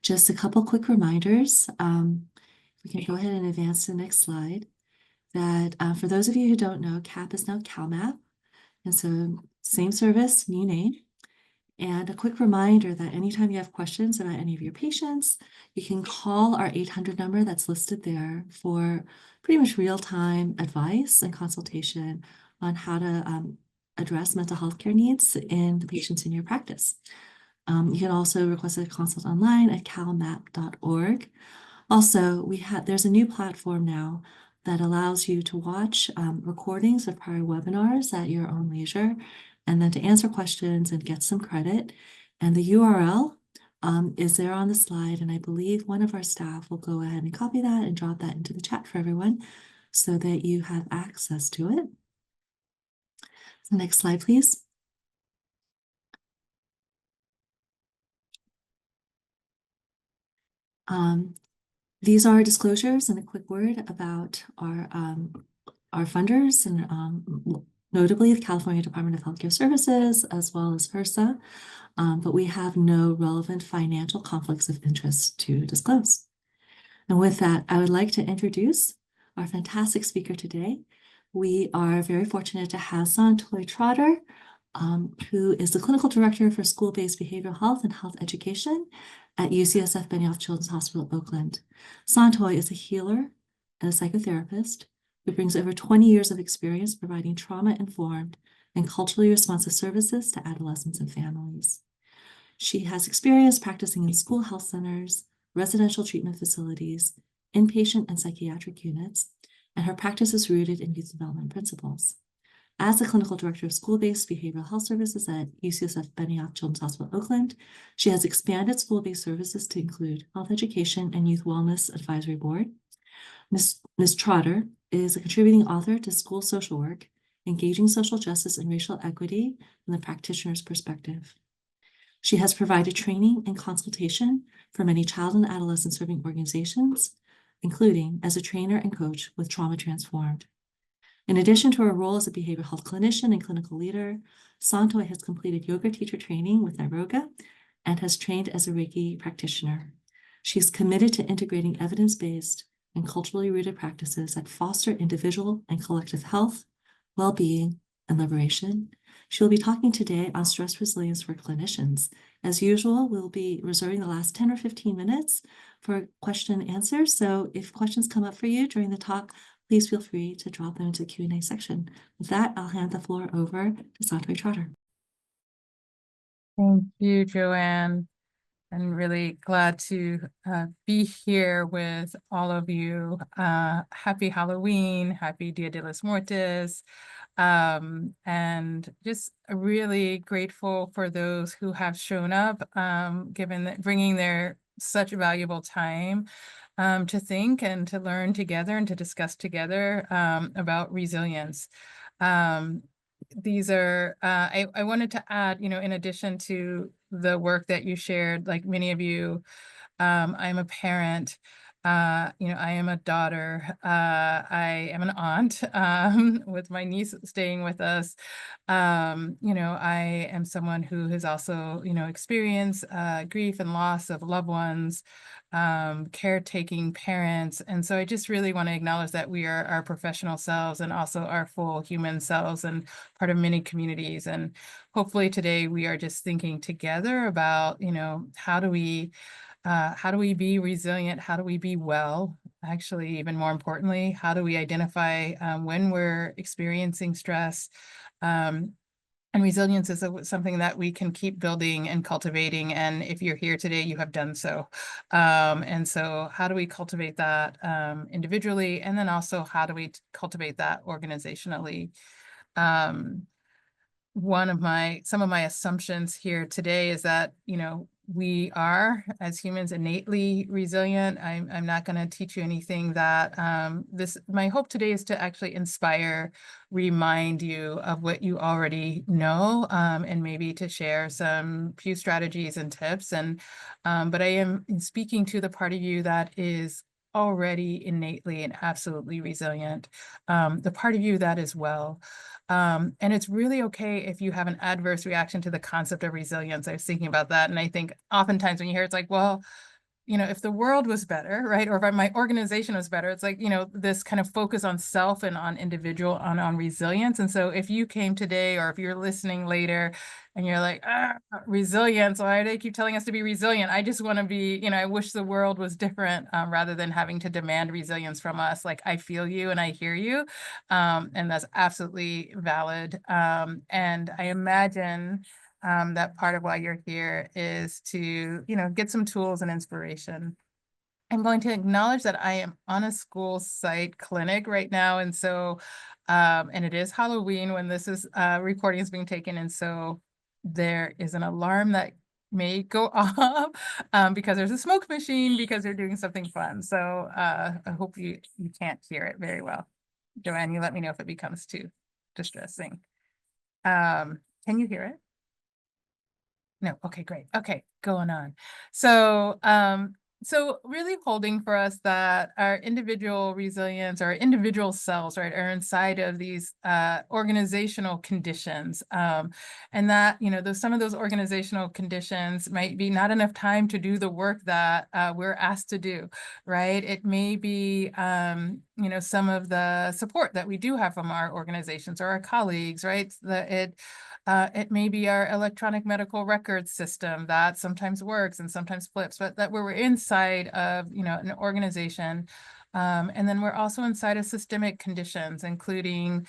Just a couple quick reminders. We can go ahead and advance to the next slide. That for those of you who don't know, CAP is now CalMap. And so same service, new name. And a quick reminder that anytime you have questions about any of your patients, you can call our 800 number that's listed there for pretty much real-time advice and consultation on how to address mental health care needs in the patients in your practice. You can also request a consult online at calmap.org. Also, there's a new platform now that allows you to watch recordings of prior webinars at your own leisure, and then to answer questions and get some credit. And the URL is there on the slide, and I believe one of our staff will go ahead and copy that and drop that into the chat for everyone so that you have access to it. So next slide, please. These are disclosures and a quick word about our funders, and notably the California Department of Healthcare Services, as well as HRSA, but we have no relevant financial conflicts of interest to disclose. And with that, I would like to introduce our fantastic speaker today. We are very fortunate to have Saun-Toy Trotter, who is the Clinical Director for School-Based Behavioral Health and Health Education at UCSF Benioff Children's Hospital, Oakland. Saun-Toy is a healer and a psychotherapist who brings over 20 years of experience providing trauma-informed and culturally responsive services to adolescents and families. She has experience practicing in school health centers, residential treatment facilities, inpatient and psychiatric units, and her practice is rooted in youth development principles. As the Clinical Director of School-Based Behavioral Health Services at UCSF Benioff Children's Hospital, Oakland, she has expanded school-based services to include Health Education and Youth Wellness Advisory Board. Ms. Trotter is a contributing author to School Social Work, Engaging Social Justice and Racial Equity from the Practitioner's Perspective. She has provided training and consultation for many child and adolescent serving organizations, including as a trainer and coach with Trauma Transformed. In addition to her role as a behavioral health clinician and clinical leader, Saun-Toy has completed yoga teacher training with Niroga and has trained as a Reiki practitioner. She's committed to integrating evidence-based and culturally rooted practices that foster individual and collective health, well-being, and liberation. She'll be talking today on stress resilience for clinicians. As usual, we'll be reserving the last 10 or 15 minutes for question and answer. So if questions come up for you during the talk, please feel free to drop them into the Q&A section. With that, I'll hand the floor over to Saun-Toy Trotter. Thank you, Joanne. I'm really glad to be here with all of you. Happy Halloween, happy Dia de los Muertos, and just really grateful for those who have shown up, bringing their such valuable time to think and to learn together and to discuss together about resilience. These are, I wanted to add, in addition to the work that you shared, like many of you, I'm a parent, I am a daughter, I am an aunt with my niece staying with us. I am someone who has also, experienced grief and loss of loved ones, caretaking parents. And so I just really want to acknowledge that we are our professional selves and also our full human selves and part of many communities. And hopefully today we are just thinking together about, how do we be resilient? How do we be well? Actually, even more importantly, how do we identify when we're experiencing stress? And resilience is something that we can keep building and cultivating. And if you're here today, you have done so. And so how do we cultivate that individually? And then also, how do we cultivate that organizationally? Some of my assumptions here today is that, we are, as humans, innately resilient. I'm not going to teach you anything that my hope today is to actually inspire, remind you of what you already know, and maybe to share some few strategies and tips. But I am speaking to the part of you that is already innately and absolutely resilient, the part of you that is well. And it's really okay if you have an adverse reaction to the concept of resilience. I was thinking about that. And I think oftentimes when you hear it's like, well, if the world was better, right, or if my organization was better, it's like, this kind of focus on self and on individual, on resilience. And so if you came today, or if you're listening later and you're like, resilience, why do they keep telling us to be resilient? I just want to be, I wish the world was different, rather than having to demand resilience from us. Like, I feel you and I hear you. And that's absolutely valid. And I imagine that part of why you're here is to, get some tools and inspiration. I'm going to acknowledge that I am on a school site clinic right now. And so, and it is Halloween when this is recording is being taken. And so there is an alarm that may go off because there's a smoke machine, because they're doing something fun. So I hope you can't hear it very well. Joanne, you let me know if it becomes too distressing. Can you hear it? No. Okay, great. Okay, going on. So really holding for us that our individual resilience, our individual selves, right, are inside of these organizational conditions. And that, some of those organizational conditions might be not enough time to do the work that we're asked to do, right? It may be, some of the support that we do have from our organizations or our colleagues, right? It may be our electronic medical records system that sometimes works and sometimes flips, but that we're inside of, an organization. And then we're also inside of systemic conditions, including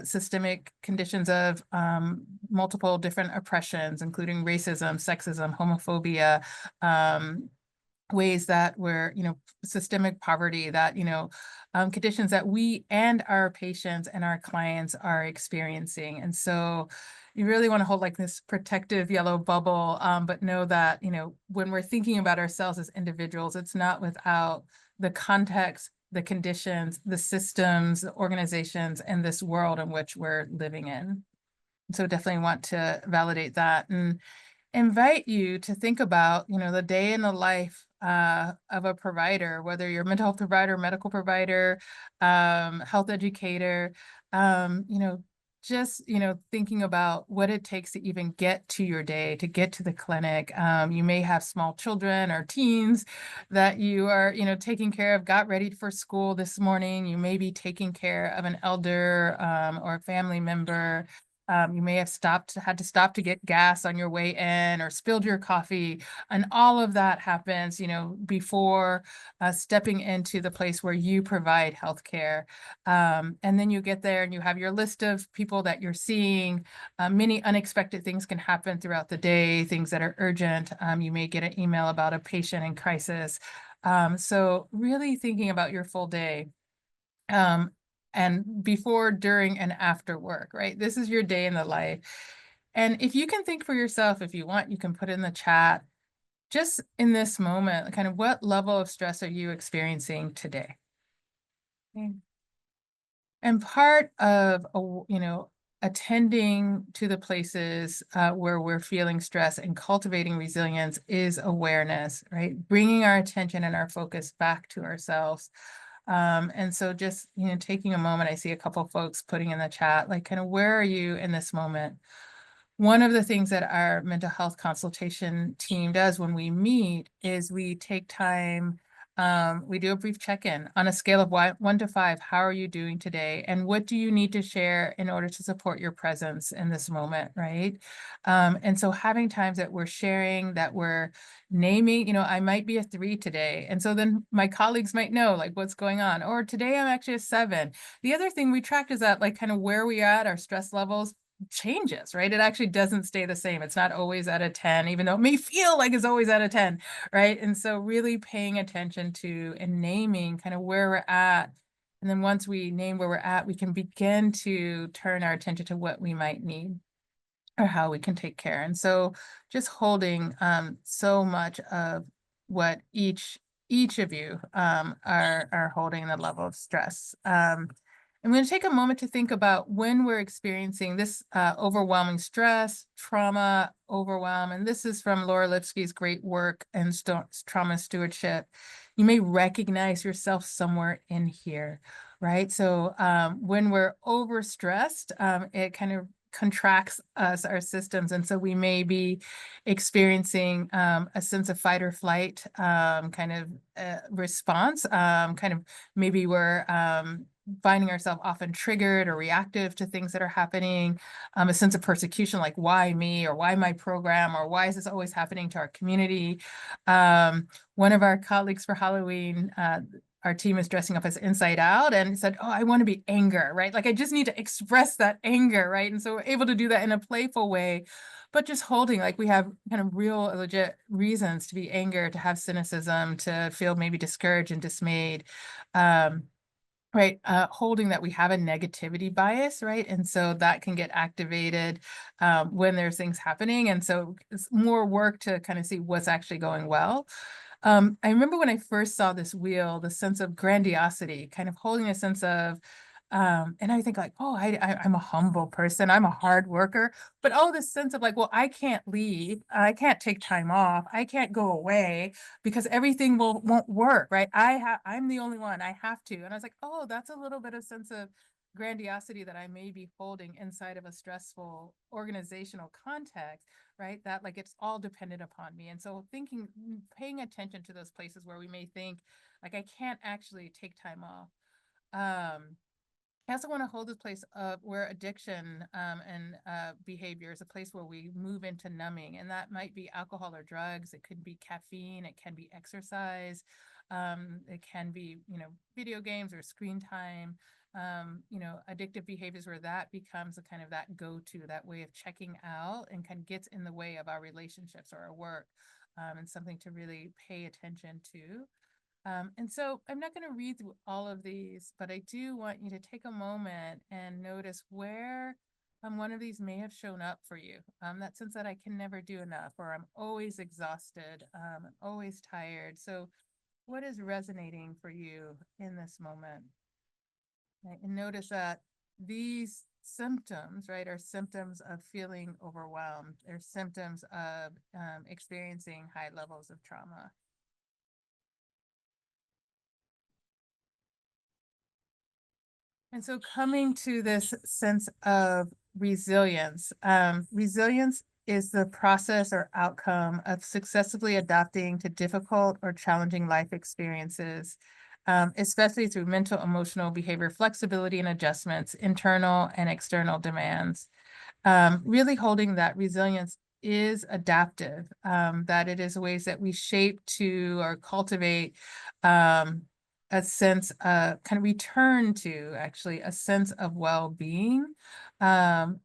systemic conditions of multiple different oppressions, including racism, sexism, homophobia, ways that we're, systemic poverty, that, conditions that we and our patients and our clients are experiencing. And so you really want to hold like this protective yellow bubble, but know that, when we're thinking about ourselves as individuals, it's not without the context, the conditions, the systems, the organizations, and this world in which we're living in. So definitely want to validate that and invite you to think about, the day in the life of a provider, whether you're a mental health provider, medical provider, health educator, just, thinking about what it takes to even get to your day, to get to the clinic. You may have small children or teens that you are, taking care of, got ready for school this morning. You may be taking care of an elder or a family member. You may have had to stop to get gas on your way in, or spilled your coffee, and all of that happens, before stepping into the place where you provide healthcare. And then you get there and you have your list of people that you're seeing. Many unexpected things can happen throughout the day, things that are urgent. You may get an email about a patient in crisis. So really thinking about your full day. And before, during, and after work, right? This is your day in the life. And if you can think for yourself, if you want, you can put in the chat, just in this moment, kind of what level of stress are you experiencing today? Okay. And part of, attending to the places where we're feeling stress and cultivating resilience is awareness, right? Bringing our attention and our focus back to ourselves. And so just, taking a moment, I see a couple folks putting in the chat, like, kind of, where are you in this moment? One of the things that our mental health consultation team does when we meet is we take time, we do a brief check-in on a scale of 1 to 5. How are you doing today? And what do you need to share in order to support your presence in this moment, right? And so having times that we're sharing, that we're naming, I might be a 3 today. And so then my colleagues might know, like, what's going on. Or today I'm actually a 7. The other thing we tracked is that, like, kind of where we are at, our stress levels changes, right? It actually doesn't stay the same. It's not always at a 10, even though it may feel like it's always at a 10, right? And so really paying attention to and naming kind of where we're at. And then once we name where we're at, we can begin to turn our attention to what we might need or how we can take care. And so just holding so much of what each of you are holding the level of stress. I'm going to take a moment to think about when we're experiencing this overwhelming stress, trauma, overwhelm. And this is from Laura Lipsky's great work in trauma stewardship. You may recognize yourself somewhere in here, right? So when we're overstressed, it kind of contracts us, our systems. And so we may be experiencing a sense of fight or flight kind of response. Kind of maybe we're finding ourselves often triggered or reactive to things that are happening, a sense of persecution, like why me, or why my program, or why is this always happening to our community? One of our colleagues for Halloween, our team is dressing up as Inside Out, and said, oh, I want to be anger, right? Like I just need to express that anger, right? And so we're able to do that in a playful way, but just holding, like we have kind of real legit reasons to be anger, to have cynicism, to feel maybe discouraged and dismayed. Right, holding that we have a negativity bias, right? And so that can get activated when there's things happening. And so it's more work to kind of see what's actually going well. I remember when I first saw this wheel, the sense of grandiosity, kind of holding a sense of, and I think like, oh, I'm a humble person, I'm a hard worker, but all this sense of like, well, I can't leave, I can't take time off, I can't go away because everything won't work, right? I'm the only one, I have to. And I was like, oh, that's a little bit of sense of grandiosity that I may be holding inside of a stressful organizational context, right? That like it's all dependent upon me. And so paying attention to those places where we may think like I can't actually take time off. I also want to hold this place of where addiction and behavior is a place where we move into numbing, and that might be alcohol or drugs. It could be caffeine. It can be exercise. It can be, video games or screen time. Addictive behaviors where that becomes a kind of that go-to, that way of checking out, and kind of gets in the way of our relationships or our work, and something to really pay attention to. And so I'm not going to read through all of these, but I do want you to take a moment and notice where one of these may have shown up for you. That sense that I can never do enough, or I'm always exhausted, I'm always tired. So what is resonating for you in this moment? Right? And notice that these symptoms, right, are symptoms of feeling overwhelmed. They're symptoms of experiencing high levels of trauma. And so coming to this sense of resilience, resilience is the process or outcome of successfully adapting to difficult or challenging life experiences, especially through mental, emotional, behavior flexibility and adjustments, internal and external demands. Really holding that resilience is adaptive, that it is ways that we shape to or cultivate a sense of kind of return to actually a sense of well-being. And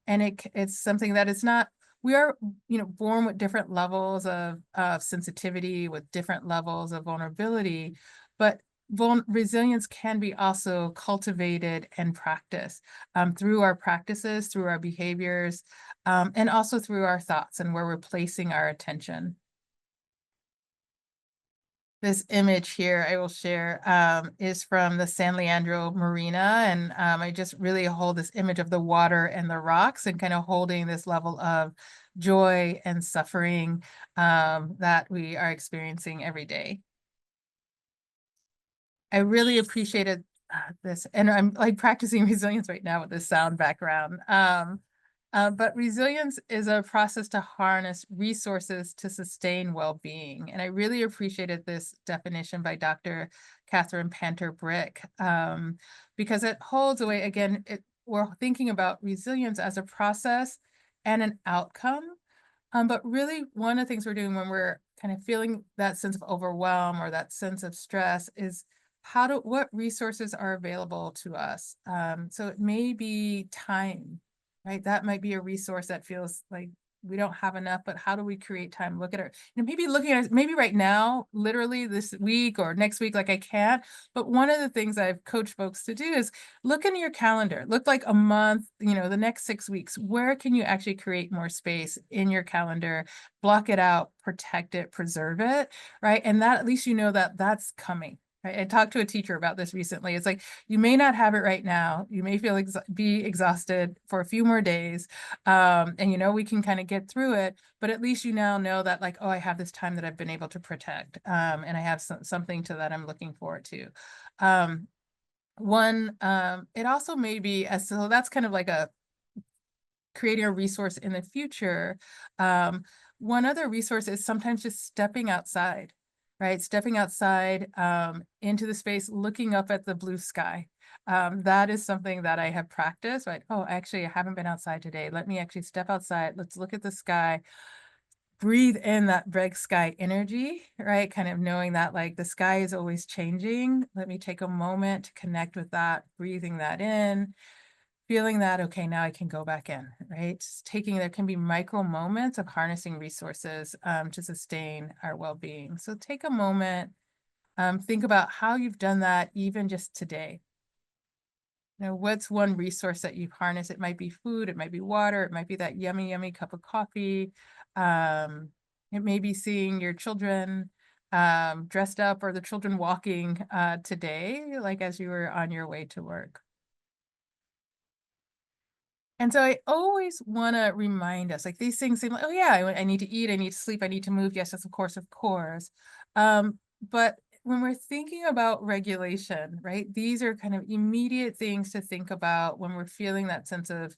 it's something that is not, we are, born with different levels of sensitivity, with different levels of vulnerability, but resilience can be also cultivated and practiced through our practices, through our behaviors, and also through our thoughts and where we're placing our attention. This image here I will share is from the San Leandro Marina. And I just really hold this image of the water and the rocks, and kind of holding this level of joy and suffering that we are experiencing every day. I really appreciated this, and I'm like practicing resilience right now with this sound background. But resilience is a process to harness resources to sustain well-being. And I really appreciated this definition by Dr. Catherine Panter-Brick, because it holds away, again, we're thinking about resilience as a process and an outcome. But really, one of the things we're doing when we're kind of feeling that sense of overwhelm or that sense of stress is what resources are available to us. So it may be time, right? That might be a resource that feels like we don't have enough, but how do we create time? Look at our, maybe looking at maybe right now, literally this week or next week, like I can't. But one of the things I've coached folks to do is look into your calendar, look like a month, the next 6 weeks, where can you actually create more space in your calendar, block it out, protect it, preserve it, right? And that, at least that that's coming. Right? I talked to a teacher about this recently. It's like, you may not have it right now. You may be exhausted for a few more days. And we can kind of get through it, but at least you now know that like, oh, I have this time that I've been able to protect. And I have something to that I'm looking forward to. It also may be, so that's kind of like creating a resource in the future, one other resource is sometimes just stepping outside, right? Stepping outside into the space, looking up at the blue sky. That is something that I have practiced, right? Oh, actually, I haven't been outside today. Let me actually step outside. Let's look at the sky, breathe in that red sky energy, right? Kind of knowing that like the sky is always changing. Let me take a moment to connect with that, breathing that in, feeling that, okay, now I can go back in, right? Just taking, there can be micro moments of harnessing resources to sustain our well-being. So take a moment, think about how you've done that even just today. You know, what's one resource that you've harnessed? It might be food, it might be water, it might be that yummy, yummy cup of coffee. Um, it may be seeing your children dressed up or the children walking today, like as you were on your way to work. And so I always want to remind us, like these things seem like, oh yeah, I need to eat, I need to sleep, I need to move. Yes, that's of course, of course. But when we're thinking about regulation, right, these are kind of immediate things to think about when we're feeling that sense of,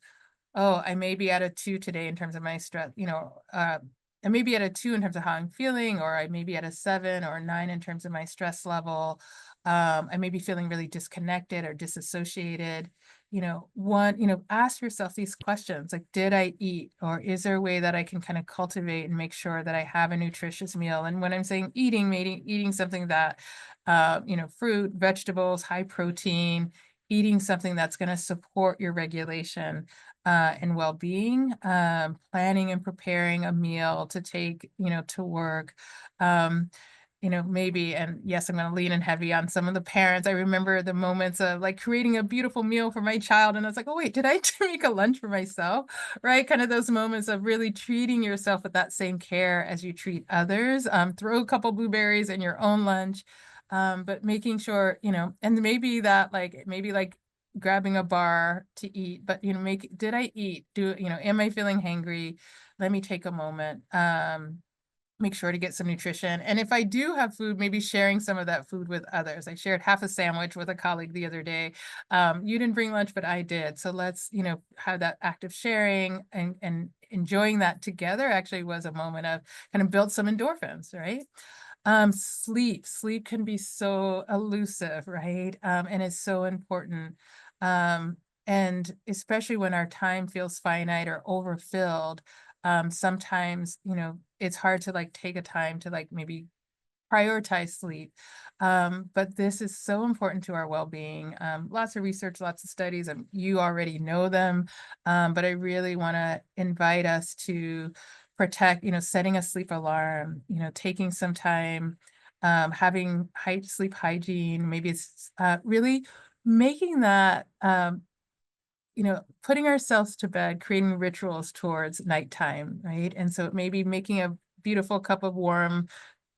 oh, I may be at a 2 today in terms of my stress, I may be at a 2 in terms of how I'm feeling, or I may be at a 7 or a 9 in terms of my stress level. I may be feeling really disconnected or disassociated. Ask yourself these questions like, did I eat? Or is there a way that I can kind of cultivate and make sure that I have a nutritious meal? And when I'm saying eating, maybe eating something that, fruit, vegetables, high protein, eating something that's going to support your regulation and well-being, planning and preparing a meal to take, to work. Maybe, and yes, I'm going to lean in heavy on some of the parents. I remember the moments of like creating a beautiful meal for my child. And I was like, oh, wait, did I make a lunch for myself? Right. Kind of those moments of really treating yourself with that same care as you treat others. Throw a couple blueberries in your own lunch. But making sure, and maybe like grabbing a bar to eat, but did I eat? Am I feeling hangry? Let me take a moment. Make sure to get some nutrition. And if I do have food, maybe sharing some of that food with others. I shared half a sandwich with a colleague the other day. You didn't bring lunch, but I did. So let's, have that act of sharing and enjoying that together actually was a moment of kind of build some endorphins, right? Sleep can be so elusive, right? And it's so important. Um, and especially when our time feels finite or overfilled, sometimes, it's hard to like take a time to like maybe prioritize sleep. But this is so important to our well-being. Lots of research, lots of studies, and you already know them. But I really want to invite us to protect, setting a sleep alarm, taking some time, having sleep hygiene. Maybe it's really making that, putting ourselves to bed, creating rituals towards nighttime, right? And so maybe making a beautiful cup of warm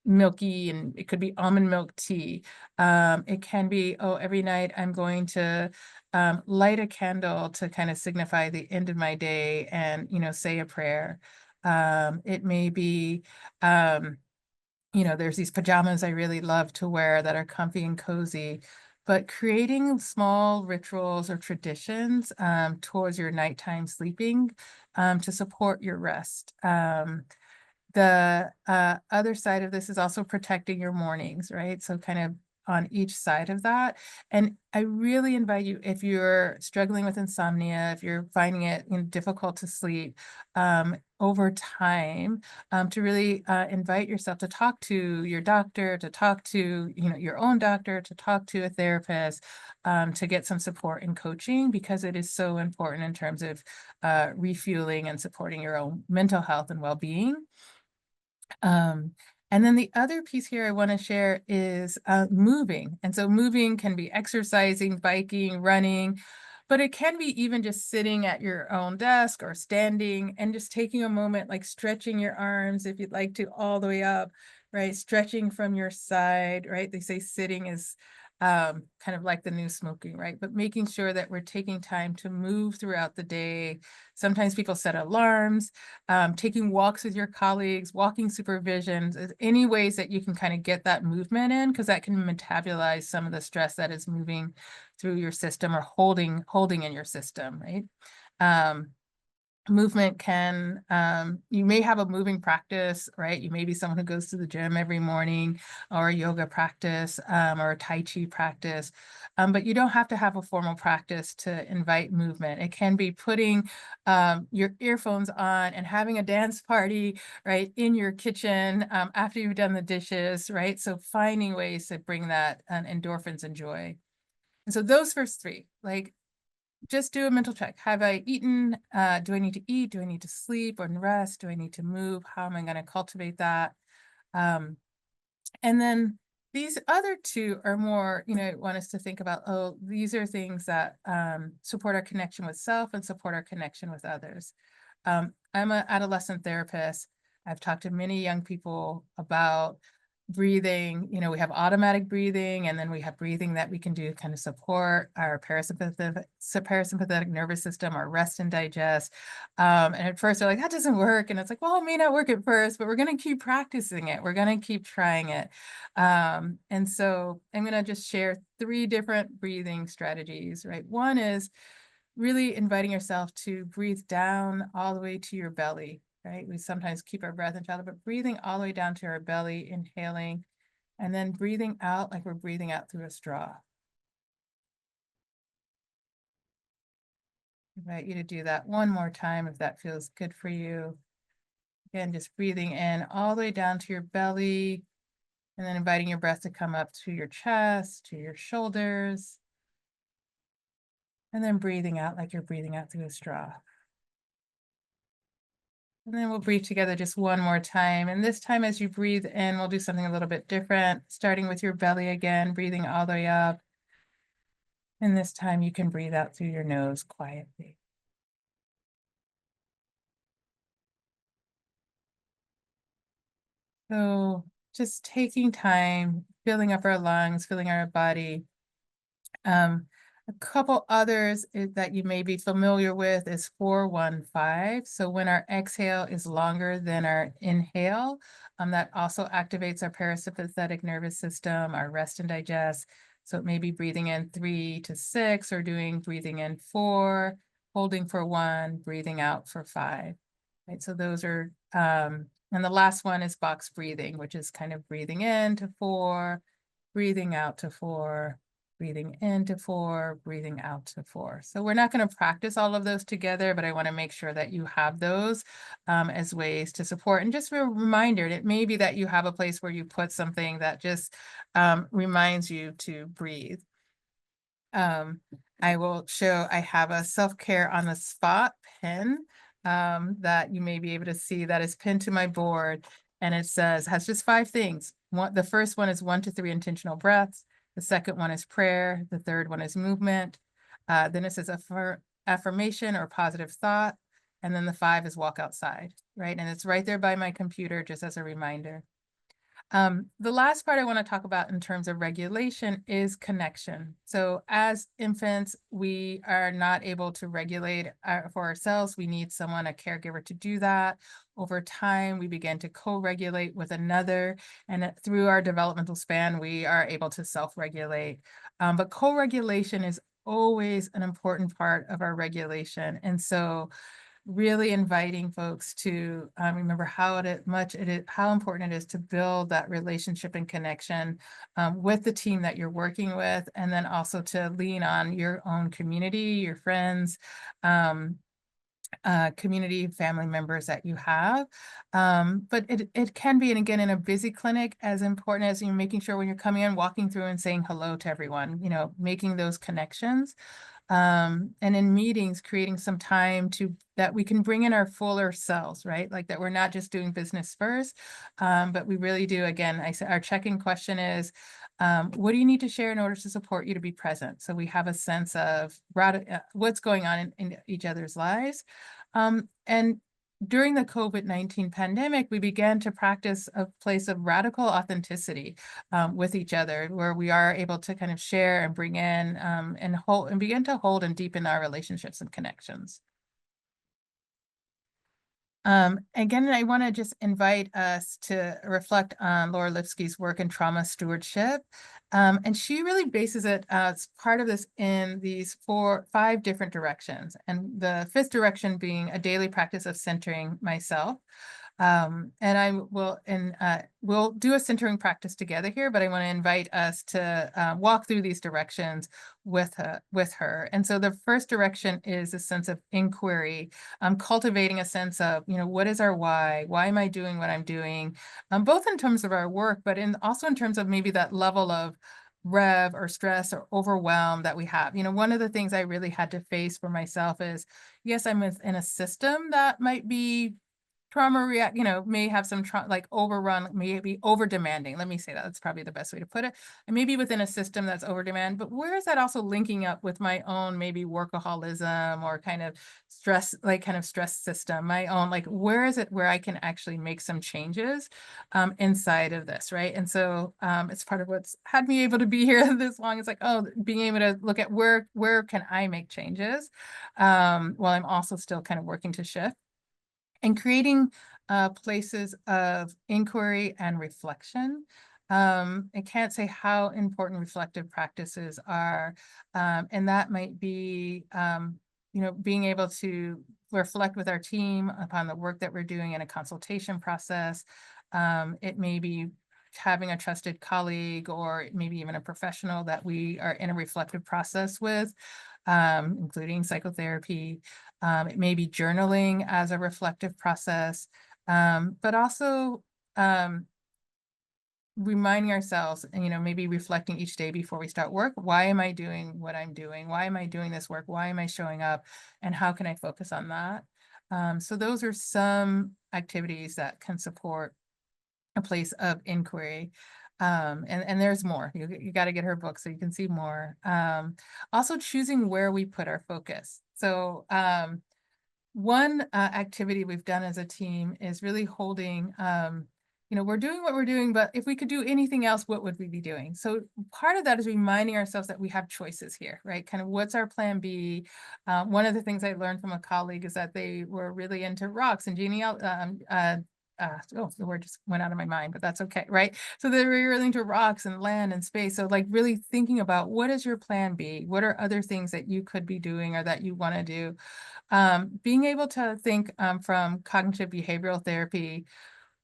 milky, and it could be almond milk tea. It can be, oh, every night I'm going to light a candle to kind of signify the end of my day and, say a prayer. It may be, there's these pajamas I really love to wear that are comfy and cozy, but creating small rituals or traditions towards your nighttime sleeping to support your rest. The other side of this is also protecting your mornings, right? So kind of on each side of that. And I really invite you, if you're struggling with insomnia, if you're finding it difficult to sleep over time, to really invite yourself to talk to your doctor, to talk to your own doctor, to talk to a therapist, to get some support and coaching, because it is so important in terms of refueling and supporting your own mental health and well-being. Um, and then the other piece here I want to share is moving. And so moving can be exercising, biking, running, but it can be even just sitting at your own desk or standing and just taking a moment, like stretching your arms if you'd like to, all the way up, right? Stretching from your side, right? They say sitting is kind of like the new smoking, right? But making sure that we're taking time to move throughout the day. Sometimes people set alarms, taking walks with your colleagues, walking supervisions, any ways that you can kind of get that movement in, because that can metabolize some of the stress that is moving through your system or holding in your system, right? movement can, you may have a moving practice, right? You may be someone who goes to the gym every morning, or a yoga practice, or a Tai Chi practice. But you don't have to have a formal practice to invite movement. It can be putting your earphones on and having a dance party, right, in your kitchen after you've done the dishes, right? So finding ways to bring that endorphins and joy. And so those first three, like, just do a mental check. Have I eaten? Do I need to eat? Do I need to sleep or rest? Do I need to move? How am I going to cultivate that? Um, and then these other two are more, want us to think about, oh, these are things that support our connection with self and support our connection with others. I'm an adolescent therapist. I've talked to many young people about breathing. We have automatic breathing, and then we have breathing that we can do to kind of support our parasympathetic nervous system, our rest and digest. And at first they're like, that doesn't work. And it's like, well, it may not work at first, but we're going to keep practicing it. We're going to keep trying it. And so I'm going to just share 3 different breathing strategies, right? One is really inviting yourself to breathe down all the way to your belly, right? We sometimes keep our breath in shallow, but breathing all the way down to our belly, inhaling, and then breathing out like we're breathing out through a straw. I invite you to do that one more time if that feels good for you. Again, just breathing in all the way down to your belly, and then inviting your breath to come up to your chest, to your shoulders, and then breathing out like you're breathing out through a straw. And then we'll breathe together just one more time. And this time, as you breathe in, we'll do something a little bit different, starting with your belly again, breathing all the way up. And this time you can breathe out through your nose quietly. So just taking time, filling up our lungs, filling our body. A couple others that you may be familiar with is 4-1-5. So when our exhale is longer than our inhale, that also activates our parasympathetic nervous system, our rest and digest. So it may be breathing in 3 to 6, or doing breathing in 4, holding for 1, breathing out for 5. Right. So those are, and the last one is box breathing, which is kind of breathing in to 4, breathing out to 4, breathing into 4, breathing out to 4. So we're not going to practice all of those together, but I want to make sure that you have those as ways to support. And just a reminder, it may be that you have a place where you put something that just reminds you to breathe. I will show, I have a self-care on the spot pen that you may be able to see that is pinned to my board. And it says, has just 5 things. The first one is 1 to 3 intentional breaths. The second one is prayer. The third one is movement. Then it says affirmation or positive thought. And then the 5 is walk outside, right? And it's right there by my computer, just as a reminder. The last part I want to talk about in terms of regulation is connection. So as infants, we are not able to regulate for ourselves. We need someone, a caregiver, to do that. Over time, we begin to co-regulate with another, and through our developmental span, we are able to self-regulate. But co-regulation is always an important part of our regulation. And so really inviting folks to remember how important it is to build that relationship and connection with the team that you're working with, and then also to lean on your own community, your friends, community, family members that you have. But it can be, and again, in a busy clinic, as important as you making sure when you're coming in, walking through and saying hello to everyone, making those connections. And in meetings, creating some time that we can bring in our fuller selves, right? Like that we're not just doing business first, but we really do. Again, I said our check-in question is, what do you need to share in order to support you to be present? So we have a sense of what's going on in each other's lives. And during the COVID-19 pandemic, we began to practice a place of radical authenticity with each other, where we are able to kind of share and bring in and begin to hold and deepen our relationships and connections. Again, I want to just invite us to reflect on Laura Lipsky's work in trauma stewardship. And she really bases it as part of this in these five different directions. And the fifth direction being a daily practice of centering myself. And I will, and we'll do a centering practice together here, but I want to invite us to walk through these directions with her. And so the first direction is a sense of inquiry, cultivating a sense of, what is our why? Why am I doing what I'm doing? Both in terms of our work, but also in terms of maybe that level of rev or stress or overwhelm that we have. One of the things I really had to face for myself is, yes, I'm within a system that might be trauma react, may have some like overrun, maybe over demanding. Let me say that. That's probably the best way to put it. And maybe within a system that's over demand, but where is that also linking up with my own maybe workaholism or kind of stress, like kind of stress system, my own, like, where is it where I can actually make some changes inside of this, right? And so it's part of what's had me able to be here this long. It's like, oh, being able to look at where can I make changes while I'm also still kind of working to shift and creating places of inquiry and reflection. I can't say how important reflective practices are, and that might be, being able to reflect with our team upon the work that we're doing in a consultation process. It may be having a trusted colleague or maybe even a professional that we are in a reflective process with, including psychotherapy. It may be journaling as a reflective process, but also reminding ourselves and, maybe reflecting each day before we start work. Why am I doing what I'm doing? Why am I doing this work? Why am I showing up? And how can I focus on that? So those are some activities that can support a place of inquiry. And there's more. You got to get her book so you can see more. Also choosing where we put our focus. So one activity we've done as a team is really holding, we're doing what we're doing, but if we could do anything else, what would we be doing? So part of that is reminding ourselves that we have choices here, right? Kind of what's our plan B? One of the things I learned from a colleague is that they were really into rocks and genealogy. The word just went out of my mind, but that's okay, right? So they were really into rocks and land and space. So like really thinking about what is your plan B? What are other things that you could be doing or that you want to do? Being able to think from cognitive behavioral therapy,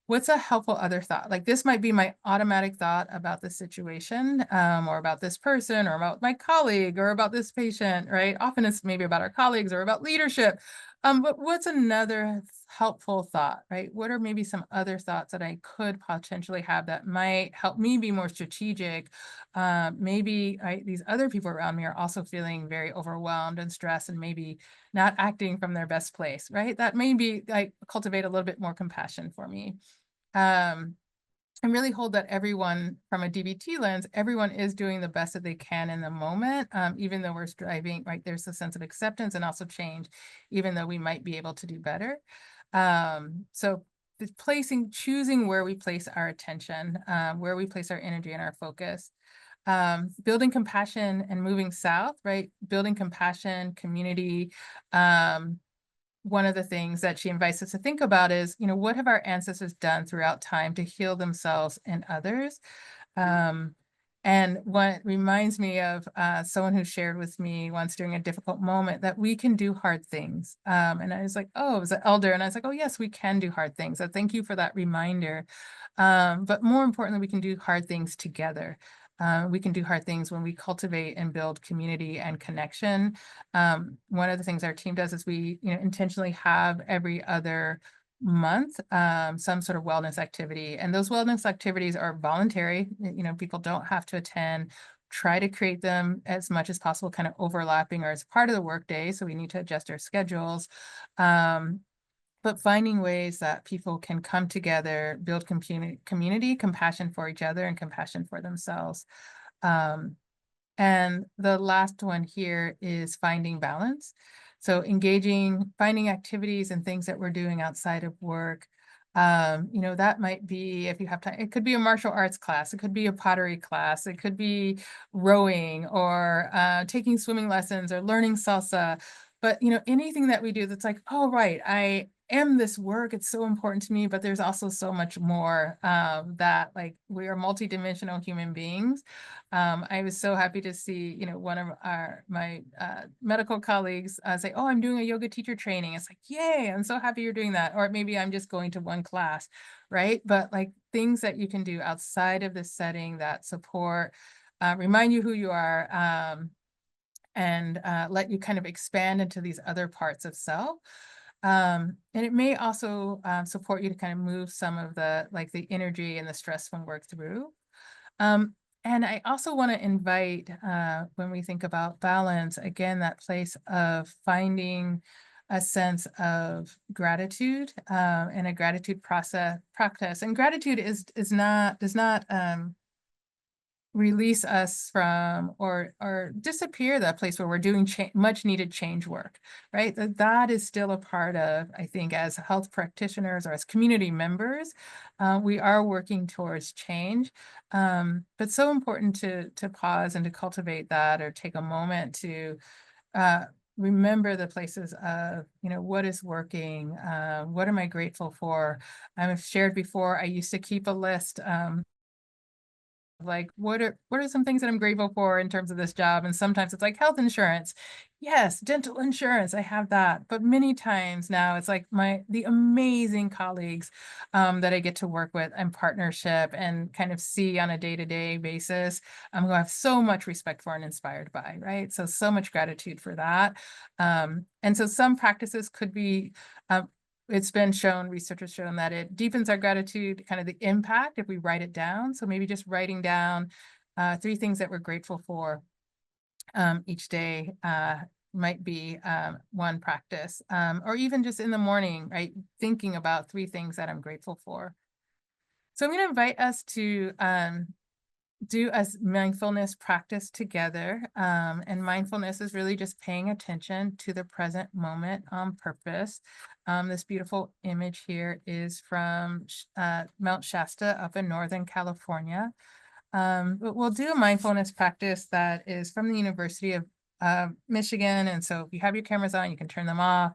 what's a helpful other thought? Like this might be my automatic thought about the situation, or about this person, or about my colleague, or about this patient, right? Often it's maybe about our colleagues or about leadership. But what's another helpful thought, right? What are maybe some other thoughts that I could potentially have that might help me be more strategic? Maybe these other people around me are also feeling very overwhelmed and stressed and maybe not acting from their best place, right? That may be like cultivate a little bit more compassion for me. And really hold that everyone from a DBT lens, everyone is doing the best that they can in the moment, even though we're striving, right? There's a sense of acceptance and also change, even though we might be able to do better. So choosing where we place our attention, where we place our energy and our focus. Building compassion and moving south, right? Building compassion, community. One of the things that she invites us to think about is, what have our ancestors done throughout time to heal themselves and others? And what reminds me of someone who shared with me once during a difficult moment that we can do hard things. And I was like, oh, it was an elder. And I was like, oh, yes, we can do hard things. So thank you for that reminder. But more importantly, we can do hard things together. We can do hard things when we cultivate and build community and connection. One of the things our team does is we, intentionally have every other month some sort of wellness activity, and those wellness activities are voluntary. People don't have to attend. Try to create them as much as possible kind of overlapping or as part of the workday, so we need to adjust our schedules, but finding ways that people can come together, build community, compassion for each other and compassion for themselves. And the last one here is finding balance. So finding activities and things that we're doing outside of work. That might be, if you have time, it could be a martial arts class, it could be a pottery class, it could be rowing or taking swimming lessons or learning salsa. But anything that we do that's like, oh right, am this work, it's so important to me, but there's also so much more, that like we are multidimensional human beings. I was so happy to see, one of my medical colleagues say, oh, I'm doing a yoga teacher training. It's like, yay, I'm so happy you're doing that. Or maybe I'm just going to one class, right? But like things that you can do outside of this setting that support, remind you who you are, and let you kind of expand into these other parts of self. And it may also support you to kind of move some of the like the energy and the stress from work through. Um, and I also want to invite, when we think about balance, again, that place of finding a sense of gratitude, and a gratitude practice. And gratitude does not release us from or disappear that place where we're doing much needed change work, right? That is still a part of, I think, as health practitioners or as community members, we are working towards change. But so important to pause and to cultivate that, or take a moment to uh, remember the places of, what is working, what am I grateful for? I've shared before, I used to keep a list, like what are some things that I'm grateful for in terms of this job, and sometimes it's like health insurance, yes, dental insurance, I have that, but many times now it's like the amazing colleagues that I get to work with and partnership and kind of see on a day-to-day basis, who I have so much respect for and inspired by, right? So much gratitude for that. And so some practices could be, it's been shown, research has shown that it deepens our gratitude, kind of the impact if we write it down. So maybe just writing down 3 things that we're grateful for each day might be one practice, or even just in the morning, right? Thinking about 3 things that I'm grateful for. So I'm going to invite us to do a mindfulness practice together. And mindfulness is really just paying attention to the present moment on purpose. This beautiful image here is from Mount Shasta up in Northern California. But we'll do a mindfulness practice that is from the University of Michigan. And so if you have your cameras on, you can turn them off.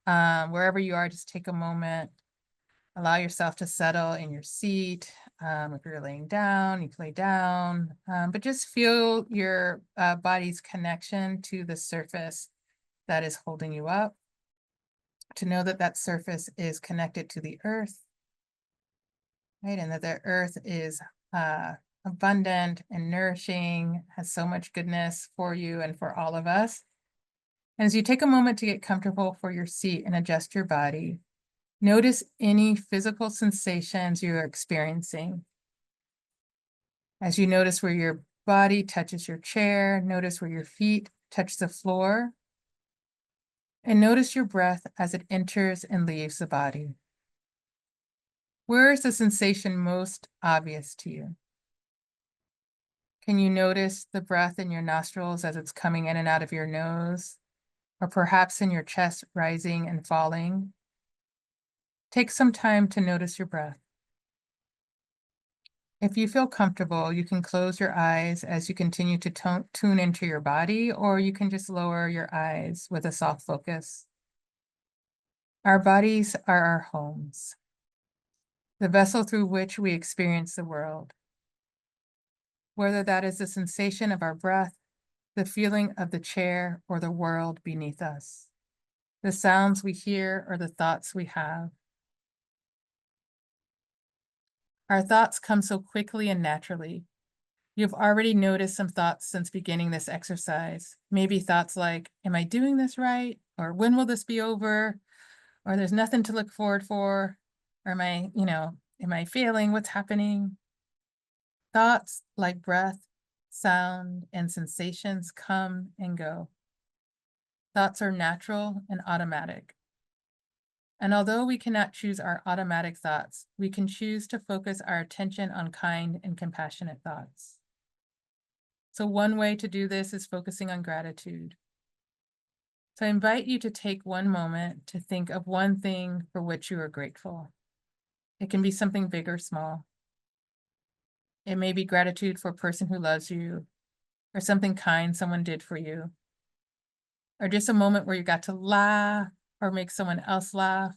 Wherever you are, just take a moment. Allow yourself to settle in your seat. If you're laying down, you can lay down, but just feel your body's connection to the surface that is holding you up. To know that that surface is connected to the earth, right? And that the earth is abundant and nourishing, has so much goodness for you and for all of us. And as you take a moment to get comfortable for your seat and adjust your body, notice any physical sensations you're experiencing. As you notice where your body touches your chair, notice where your feet touch the floor, and notice your breath as it enters and leaves the body. Where is the sensation most obvious to you? Can you notice the breath in your nostrils as it's coming in and out of your nose, or perhaps in your chest rising and falling? Take some time to notice your breath. If you feel comfortable, you can close your eyes as you continue to tune into your body, or you can just lower your eyes with a soft focus. Our bodies are our homes, the vessel through which we experience the world. Whether that is the sensation of our breath, the feeling of the chair, or the world beneath us, the sounds we hear, or the thoughts we have. Our thoughts come so quickly and naturally. You've already noticed some thoughts since beginning this exercise. Maybe thoughts like, am I doing this right? Or when will this be over? Or there's nothing to look forward for? Or am I failing? What's happening? Thoughts like breath, sound, and sensations come and go. Thoughts are natural and automatic. And although we cannot choose our automatic thoughts, we can choose to focus our attention on kind and compassionate thoughts. So one way to do this is focusing on gratitude. So I invite you to take one moment to think of one thing for which you are grateful. It can be something big or small. It may be gratitude for a person who loves you, or something kind someone did for you, or just a moment where you got to laugh or make someone else laugh.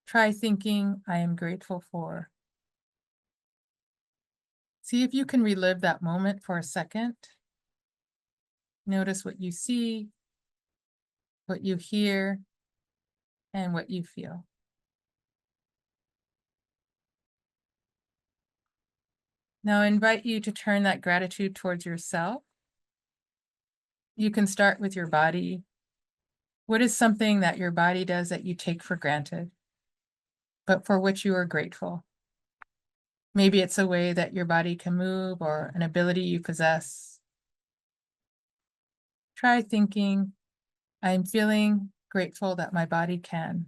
Try thinking, I am grateful for. See if you can relive that moment for a second. Notice what you see, what you hear, and what you feel. Now I invite you to turn that gratitude towards yourself. You can start with your body. What is something that your body does that you take for granted, but for which you are grateful? Maybe it's a way that your body can move or an ability you possess. Try thinking, I'm feeling grateful that my body can.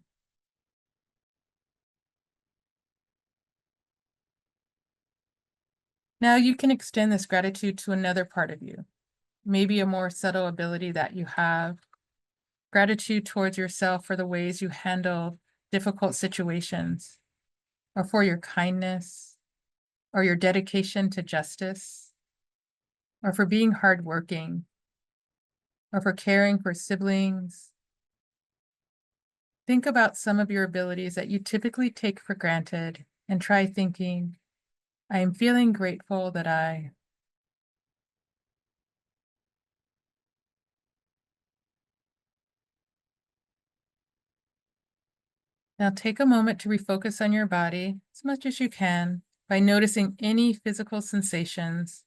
Now you can extend this gratitude to another part of you, maybe a more subtle ability that you have. Gratitude towards yourself for the ways you handle difficult situations, or for your kindness, or your dedication to justice, or for being hardworking, or for caring for siblings. Think about some of your abilities that you typically take for granted and try thinking, I am feeling grateful that I. Now take a moment to refocus on your body as much as you can by noticing any physical sensations.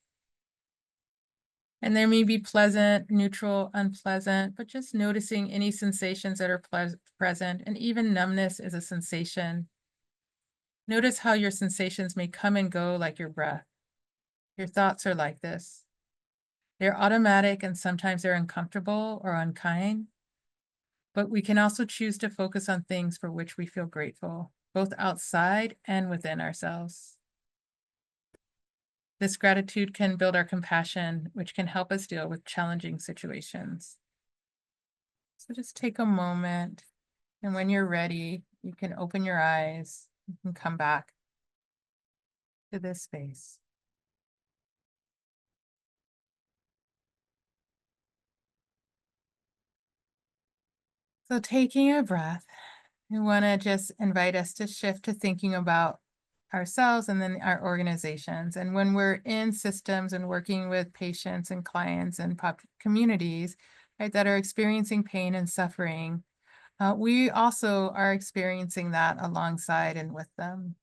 And there may be pleasant, neutral, unpleasant, but just noticing any sensations that are present, and even numbness is a sensation. Notice how your sensations may come and go like your breath. Your thoughts are like this. They're automatic and sometimes they're uncomfortable or unkind, but we can also choose to focus on things for which we feel grateful, both outside and within ourselves. This gratitude can build our compassion, which can help us deal with challenging situations. So just take a moment, and when you're ready, you can open your eyes. You can come back to this space. So taking a breath, we want to just invite us to shift to thinking about ourselves and then our organizations. And when we're in systems and working with patients and clients and communities, right, that are experiencing pain and suffering, we also are experiencing that alongside and with them.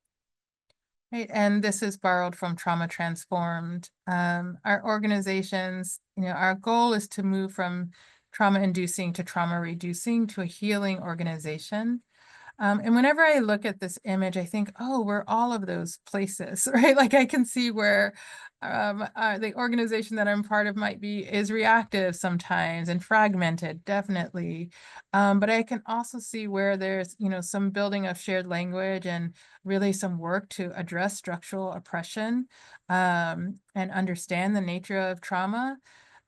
Right, and this is borrowed from Trauma Transformed. Our organizations, our goal is to move from trauma inducing to trauma reducing to a healing organization. And whenever I look at this image, I think, oh, we're all of those places, right? Like I can see where the organization that I'm part of is reactive sometimes and fragmented, definitely. But I can also see where there's, some building of shared language and really some work to address structural oppression and understand the nature of trauma.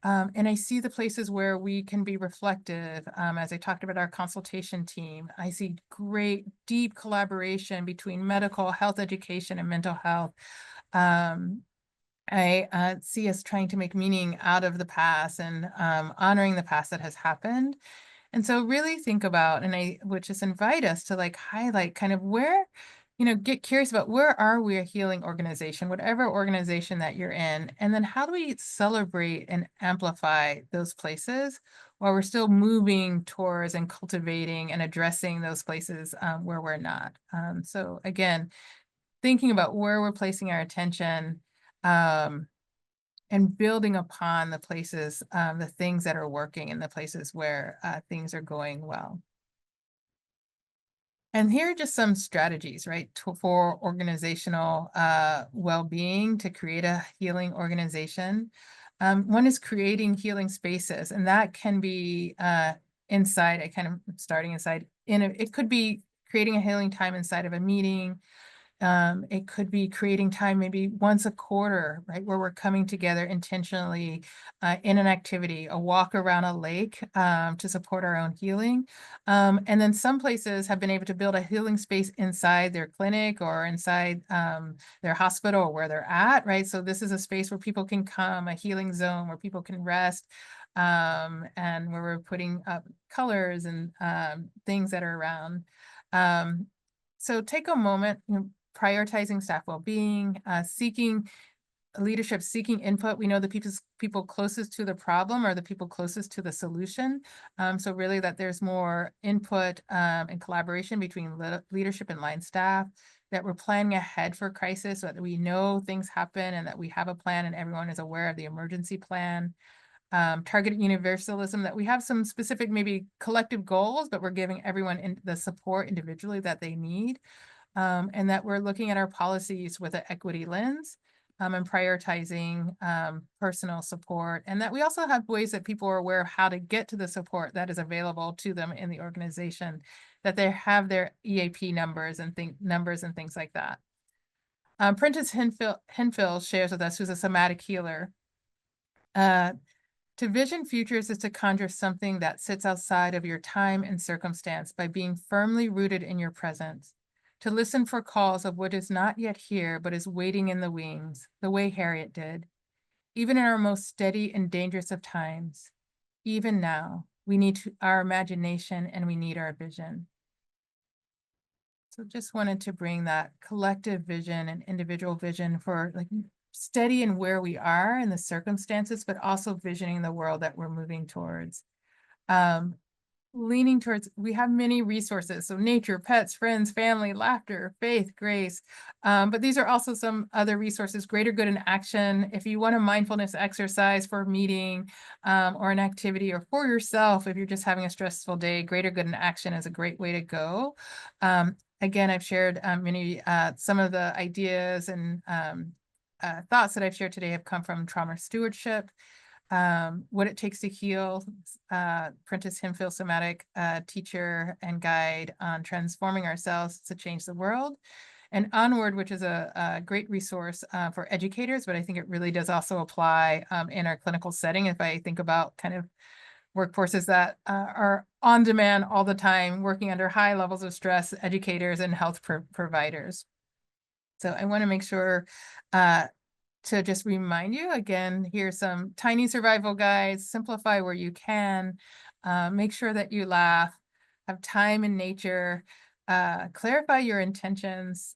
And I see the places where we can be reflective. As I talked about our consultation team, I see great, deep collaboration between medical, health education, and mental health. I see us trying to make meaning out of the past and honoring the past that has happened. And so really think about, and I would just invite us to like highlight kind of where, get curious about where are we a healing organization, whatever organization that you're in, and then how do we celebrate and amplify those places while we're still moving towards and cultivating and addressing those places where we're not. So again, thinking about where we're placing our attention um, and building upon the places, the things that are working and the places where things are going well. And here are just some strategies, right, for organizational well-being to create a healing organization. One is creating healing spaces, and that can be inside, I kind of starting inside, it could be creating a healing time inside of a meeting. It could be creating time maybe once a quarter, right, where we're coming together intentionally in an activity, a walk around a lake to support our own healing. And then some places have been able to build a healing space inside their clinic or inside their hospital or where they're at, right? So this is a space where people can come, a healing zone where people can rest, and where we're putting up colors and things that are around. So take a moment, prioritizing staff well-being, seeking leadership, seeking input. We know the people closest to the problem are the people closest to the solution. So really that there's more input and collaboration between leadership and line staff, that we're planning ahead for crisis so that we know things happen and that we have a plan and everyone is aware of the emergency plan. Targeted universalism, that we have some specific, maybe collective goals, but we're giving everyone the support individually that they need. And that we're looking at our policies with an equity lens, and prioritizing personal support. And that we also have ways that people are aware of how to get to the support that is available to them in the organization, that they have their EAP numbers and things like that. Prentice Hinfield shares with us, who's a somatic healer. To vision futures is to conjure something that sits outside of your time and circumstance by being firmly rooted in your presence. To listen for calls of what is not yet here, but is waiting in the wings, the way Harriet did. Even in our most steady and dangerous of times, even now, we need our imagination and we need our vision. So just wanted to bring that collective vision and individual vision for like steady in where we are in the circumstances, but also visioning the world that we're moving towards. Leaning towards, we have many resources. So nature, pets, friends, family, laughter, faith, grace. But these are also some other resources, greater good in action. If you want a mindfulness exercise for a meeting or an activity, or for yourself, if you're just having a stressful day, greater good in action is a great way to go. Again, I've shared some of the ideas and thoughts that I've shared today have come from trauma stewardship. What it takes to heal, Prentice Hinfield, somatic teacher and guide on transforming ourselves to change the world. And Onward, which is a great resource for educators, but I think it really does also apply in our clinical setting. If I think about kind of workforces that are on demand all the time, working under high levels of stress, educators and health providers. So I want to make sure to just remind you again, here's some tiny survival guides, simplify where you can, make sure that you laugh, have time in nature, clarify your intentions,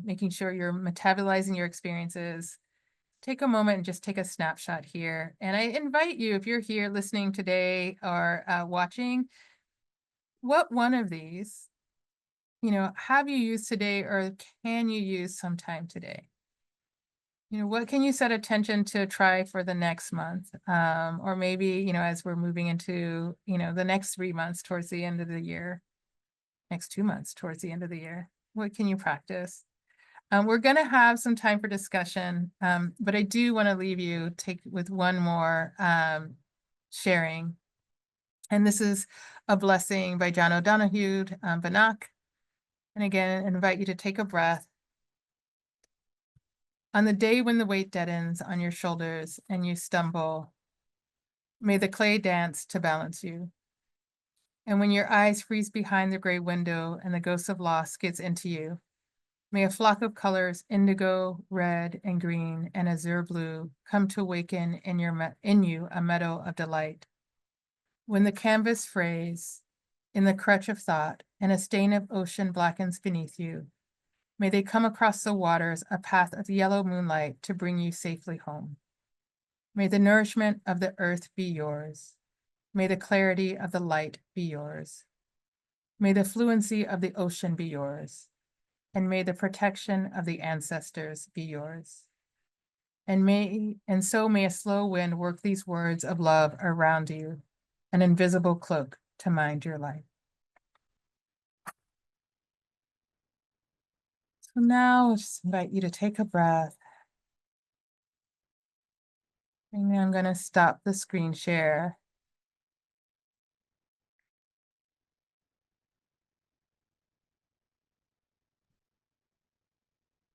making sure you're metabolizing your experiences. Take a moment and just take a snapshot here. And I invite you, if you're here listening today or watching, what one of these, have you used today or can you use sometime today? What can you set attention to try for the next month? Or maybe, as we're moving into, the next 3 months towards the end of the year, next 2 months towards the end of the year, what can you practice? We're going to have some time for discussion, but I do want to leave you with one more sharing. And this is a blessing by John O'Donohue, Banach. And again, I invite you to take a breath. On the day when the weight deadens on your shoulders and you stumble, may the clay dance to balance you. And when your eyes freeze behind the gray window and the ghost of loss gets into you, may a flock of colors, indigo, red, and green, and azure blue, come to awaken in you a meadow of delight. When the canvas frays in the crutch of thought and a stain of ocean blackens beneath you, may they come across the waters a path of yellow moonlight to bring you safely home. May the nourishment of the earth be yours. May the clarity of the light be yours. May the fluency of the ocean be yours. And may the protection of the ancestors be yours. And so may a slow wind work these words of love around you, an invisible cloak to mind your life. So now I just invite you to take a breath. And I'm going to stop the screen share.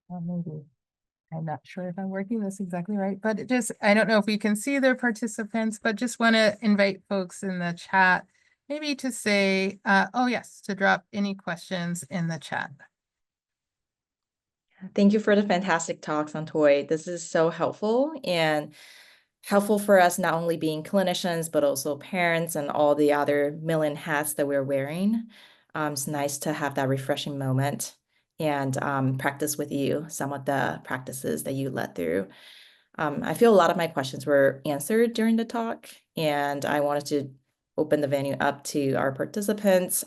Or maybe, I'm not sure if I'm working this exactly right, but I don't know if we can see their participants, but just want to invite folks in the chat, maybe to say, oh yes, to drop any questions in the chat. Thank you for the fantastic talk, Saun-Toy. This is so helpful and helpful for us not only being clinicians, but also parents and all the other million hats that we're wearing. It's nice to have that refreshing moment. and practice with you some of the practices that you led through. I feel a lot of my questions were answered during the talk, and I wanted to open the venue up to our participants.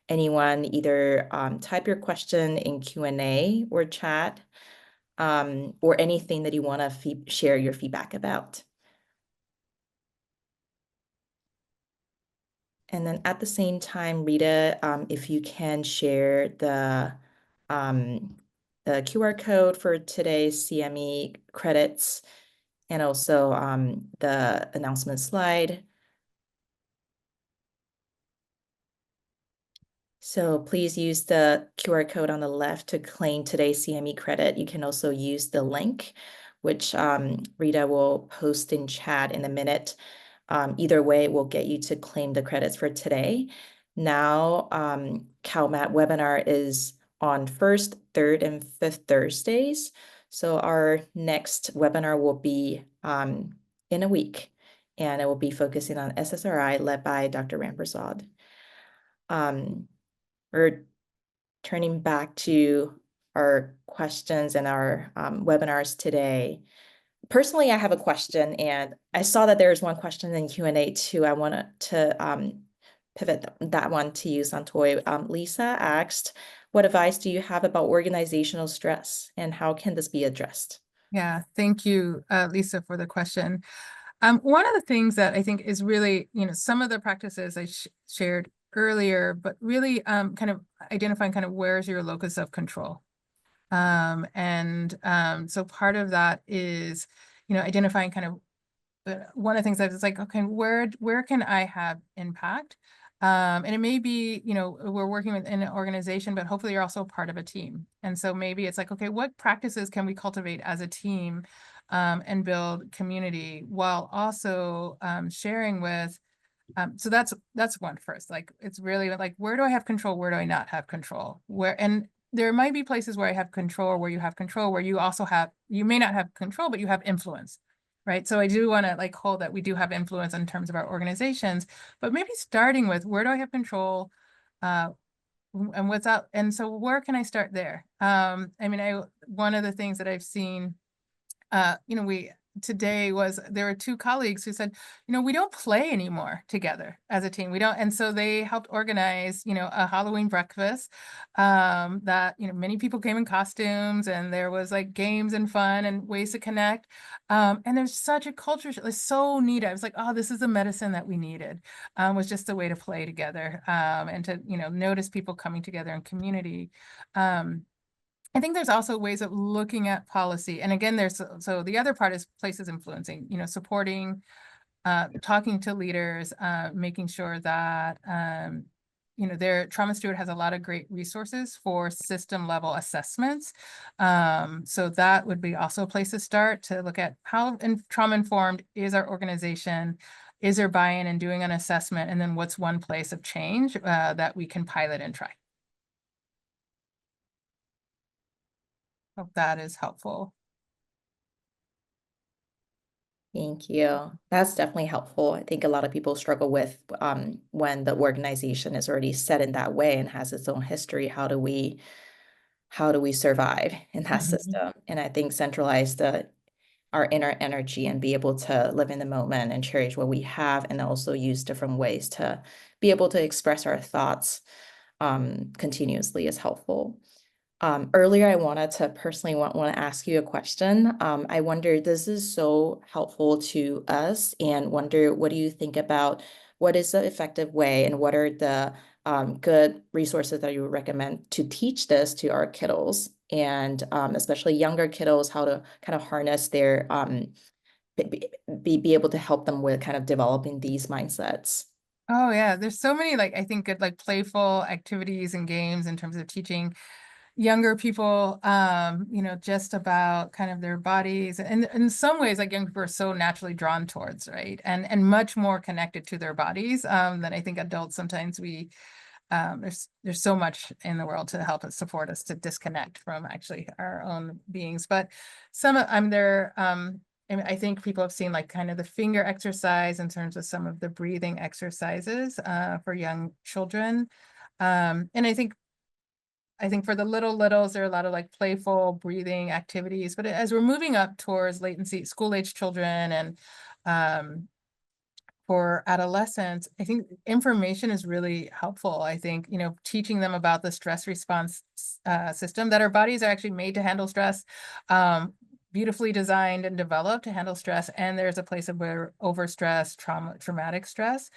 Anyone either type your question in Q&A or chat, or anything that you want to share your feedback about. And then at the same time, Rita, if you can share the QR code for today's CME credits, and also the announcement slide. So please use the QR code on the left to claim today's CME credit. You can also use the link, which Rita will post in chat in a minute. Either way, will get you to claim the credits for today. Now, CalMat webinar is on first, third, and fifth Thursdays. So our next webinar will be in a week, and it will be focusing on SSRI led by Dr. Rampersad. We're turning back to our questions and our webinars today. Personally, I have a question, and I saw that there's one question in Q&A too. I wanted to pivot that one to you, Saun-Toy. Lisa asked, what advice do you have about organizational stress, and how can this be addressed? Yeah, thank you, Lisa, for the question. One of the things that I think is really, some of the practices I shared earlier, but really kind of identifying kind of where's your locus of control. So part of that is, identifying kind of one of the things that is like, okay, where can I have impact? And it may be, we're working within an organization, but hopefully you're also part of a team. And so maybe it's like, okay, what practices can we cultivate as a team and build community while also sharing with, so that's one first, like, it's really like, where do I have control? Where do I not have control? And there might be places where I have control, where you have control, where you also have, you may not have control, but you have influence, right? So I do want to like hold that we do have influence in terms of our organizations, but maybe starting with where do I have control, and what's out, and so where can I start there? I mean, one of the things that I've seen, today was, there were two colleagues who said, we don't play anymore together as a team. We don't. And so they helped organize, a Halloween breakfast, that, many people came in costumes, and there was like games and fun and ways to connect. And there's such a culture, it's so needed. I was like, oh, this is the medicine that we needed, was just a way to play together, and to, notice people coming together in community. I think there's also ways of looking at policy. And again, so the other part is places influencing, supporting, talking to leaders, making sure that, their Trauma Steward has a lot of great resources for system level assessments. So that would be also a place to start, to look at how trauma informed is our organization, is there buy-in and doing an assessment, and then what's one place of change that we can pilot and try. Hope that is helpful. Thank you. That's definitely helpful. I think a lot of people struggle with when the organization is already set in that way and has its own history. How do we survive in that system? And I think centralize our inner energy and be able to live in the moment and cherish what we have, and also use different ways to be able to express our thoughts continuously is helpful. Earlier, I wanted to personally want to ask you a question. I wonder, this is so helpful to us, and wonder, what do you think about what is the effective way, and what are the good resources that you would recommend to teach this to our kiddos, and especially younger kiddos, how to kind of harness their, be able to help them with kind of developing these mindsets? Oh yeah, there's so many, like, I think good, like, playful activities and games in terms of teaching younger people, just about kind of their bodies. And in some ways, like, young people are so naturally drawn towards, right? And much more connected to their bodies than I think adults. Sometimes there's so much in the world to help us, support us, to disconnect from actually our own beings. But I think people have seen, like, kind of the finger exercise in terms of some of the breathing exercises for young children. And I think I think for the littles, there are a lot of like playful breathing activities, but as we're moving up towards latency, school age children and for adolescents, I think information is really helpful. I think, you know, teaching them about the stress response system, that our bodies are actually made to handle stress, beautifully designed and developed to handle stress. And there's a place of where overstress, traumatic stress,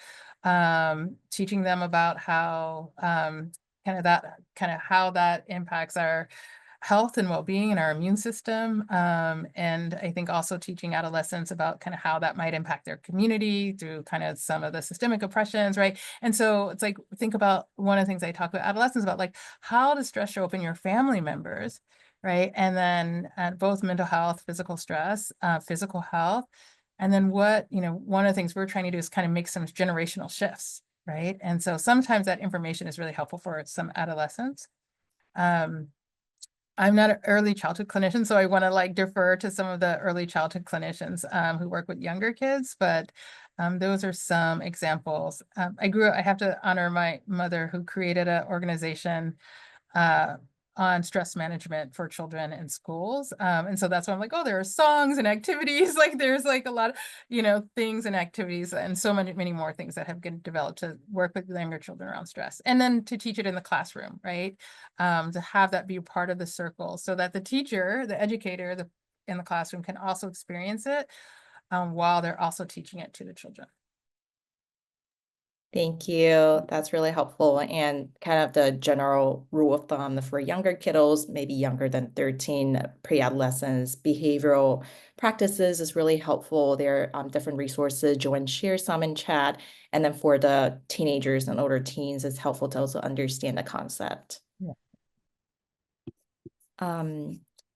teaching them about how kind of how that impacts our health and well-being and our immune system. And I think also teaching adolescents about kind of how that might impact their community through kind of some of the systemic oppressions, right? And so it's like, think about one of the things I talk about adolescents about, like, how does stress show up in your family members, right? And then both mental health, physical stress, physical health. And then what, you know, one of the things we're trying to do is kind of make some generational shifts, right? And so sometimes that information is really helpful for some adolescents. I'm not an early childhood clinician, so I want to like defer to some of the early childhood clinicians who work with younger kids, but those are some examples. I have to honor my mother who created an organization on stress management for children in schools. And so that's why I'm like, oh, there are songs and activities, like there's like a lot of, you know, things and activities and so many more things that have been developed to work with younger children around stress. And then to teach it in the classroom, right? To have that be a part of the circle so that the teacher, the educator in the classroom can also experience it while they're also teaching it to the children. Thank you. That's really helpful. And kind of the general rule of thumb for younger kiddos, maybe younger than 13, pre-adolescents, behavioral practices is really helpful. There are different resources. Join, share some in chat. And then for the teenagers and older teens, it's helpful to also understand the concept. Yeah.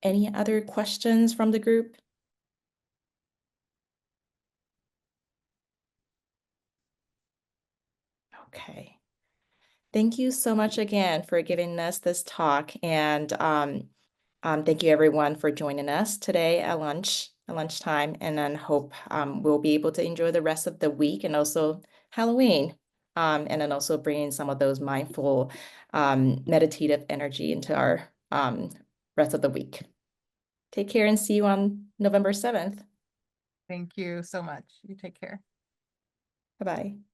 Any other questions from the group? Okay. Thank you so much again for giving us this talk, and thank you everyone for joining us today at lunchtime, and then hope we'll be able to enjoy the rest of the week and also Halloween, and then also bringing some of those mindful meditative energy into our rest of the week. Take care and see you on November 7th. Thank you so much. You take care. Bye-bye.